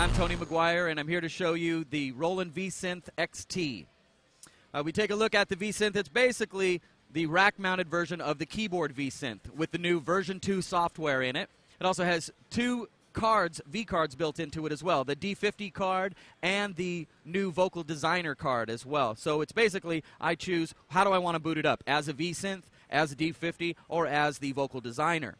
I'm Tony McGuire, and I'm here to show you the Roland V-Synth XT. We take a look at the V-Synth. It's basically the rack-mounted version of the keyboard V-Synth with the new version 2 software in it. It also has two cards, V-cards built into it as well, the D50 card and the new Vocal Designer card as well. So it's basically, I choose how do I want to boot it up, as a V-Synth, as a D50, or as the Vocal Designer.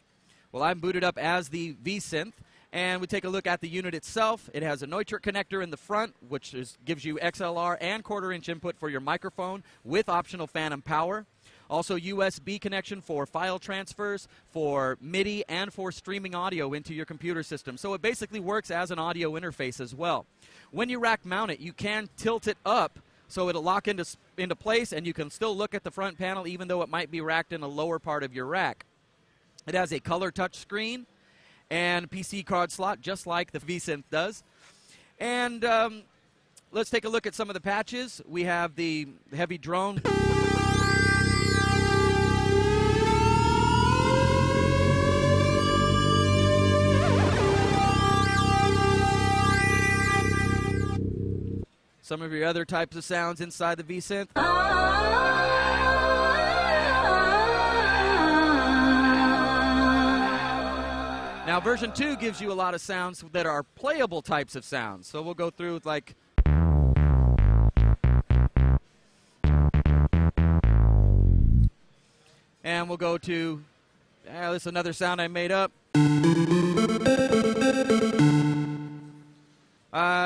Well, I'm booted up as the V-Synth, and we take a look at the unit itself. It has a Neutrik connector in the front, which gives you XLR and quarter-inch input for your microphone with optional phantom power. Also USB connection for file transfers, for MIDI, and for streaming audio into your computer system. So it basically works as an audio interface as well. When you rack mount it, you can tilt it up so it'll lock into place, and you can still look at the front panel even though it might be racked in a lower part of your rack. It has a color touch screen and PC card slot just like the V-Synth does. And let's take a look at some of the patches. We have the heavy drone. Some of your other types of sounds inside the V-Synth. Now, version 2 gives you a lot of sounds that are playable types of sounds. So we'll go through with like... And we'll go to... this is another sound I made up.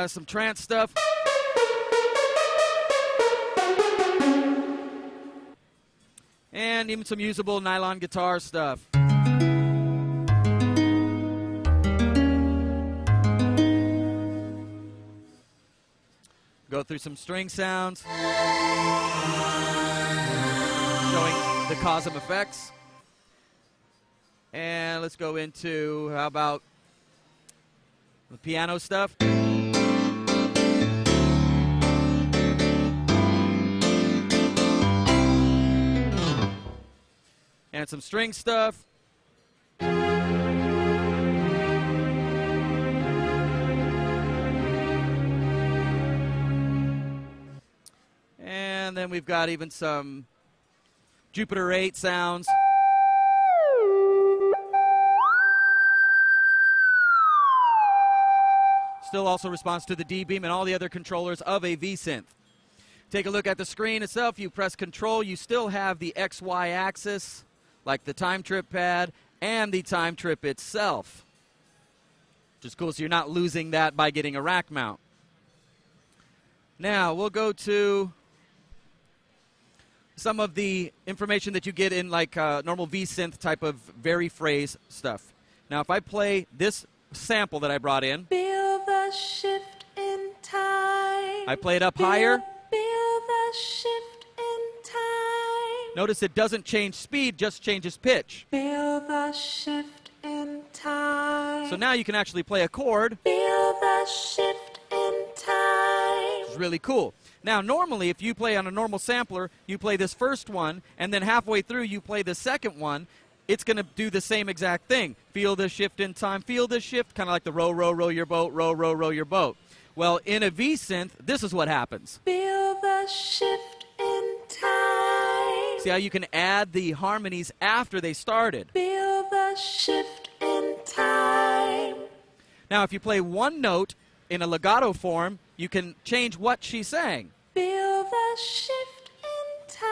Some trance stuff. And even some usable nylon guitar stuff. Go through some string sounds, showing the cause and effects. And let's go into, how about the piano stuff. And some string stuff. And then we've got even some Jupiter 8 sounds. Still also responds to the D-Beam and all the other controllers of a V-Synth. Take a look at the screen itself. You press Control. You still have the XY axis, like the time trip pad and the time trip itself, which is cool, so you're not losing that by getting a rack mount. Now, we'll go to some of the information that you get in like normal V-Synth type of very phrase stuff. Now, if I play this sample that I brought in, feel the shift in time. I play it up higher. Feel the shift in time. Notice it doesn't change speed, just changes pitch. Feel the shift in time. So now you can actually play a chord. Feel the shift in time. Which is really cool. Now, normally, if you play on a normal sampler, you play this first one, and then halfway through you play the second one, it's going to do the same exact thing. Feel the shift in time, feel the shift, kind of like the row, row, row your boat, row, row, row your boat. Well, in a V-Synth, this is what happens. Feel the shift in time. See how you can add the harmonies after they started. Feel the shift in time. Now, if you play one note in a legato form, you can change what she's saying. Feel the shift in time.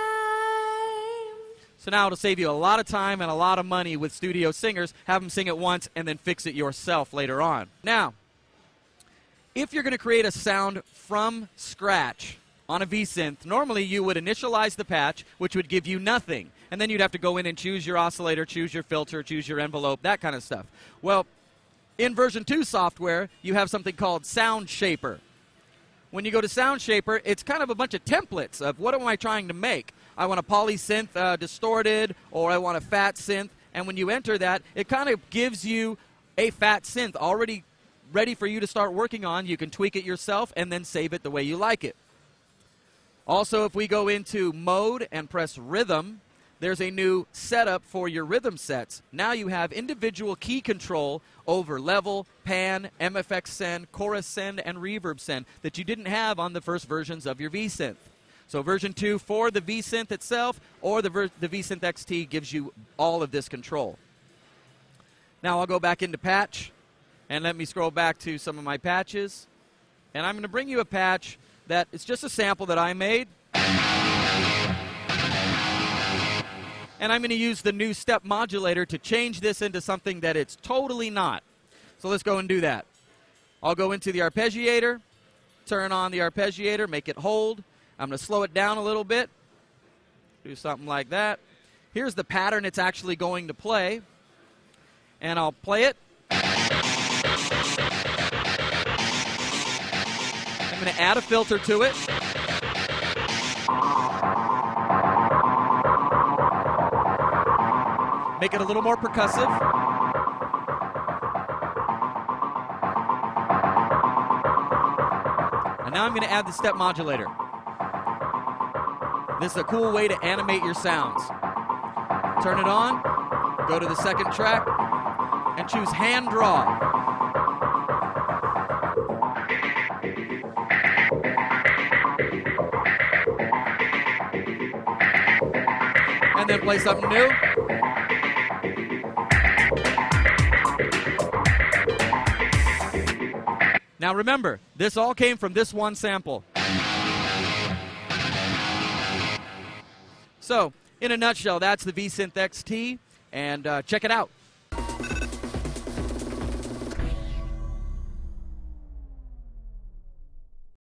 So now it'll save you a lot of time and a lot of money with studio singers. Have them sing it once and then fix it yourself later on. Now, if you're going to create a sound from scratch on a V-Synth, normally you would initialize the patch, which would give you nothing. And then you'd have to go in and choose your oscillator, choose your filter, choose your envelope, that kind of stuff. Well, in version 2 software, you have something called Sound Shaper. When you go to Sound Shaper, it's kind of a bunch of templates of what am I trying to make. I want a polysynth distorted, or I want a fat synth. And when you enter that, it kind of gives you a fat synth already ready for you to start working on. You can tweak it yourself and then save it the way you like it. Also, if we go into mode and press rhythm, there's a new setup for your rhythm sets. Now you have individual key control over level, pan, MFX send, chorus send, and reverb send that you didn't have on the first versions of your V-Synth. So version 2 for the V-Synth itself or the V-Synth XT gives you all of this control. Now I'll go back into patch, and let me scroll back to some of my patches. And I'm going to bring you a patch that is just a sample that I made. And I'm going to use the new step modulator to change this into something that it's totally not. So let's go and do that. I'll go into the arpeggiator, turn on the arpeggiator, make it hold. I'm going to slow it down a little bit, do something like that. Here's the pattern it's actually going to play, and I'll play it. I'm going to add a filter to it. Make it a little more percussive. And now I'm going to add the step modulator. This is a cool way to animate your sounds. Turn it on, go to the second track, and choose hand draw. And then play something new. Now remember, this all came from this one sample. So, in a nutshell, that's the V-Synth XT, and check it out.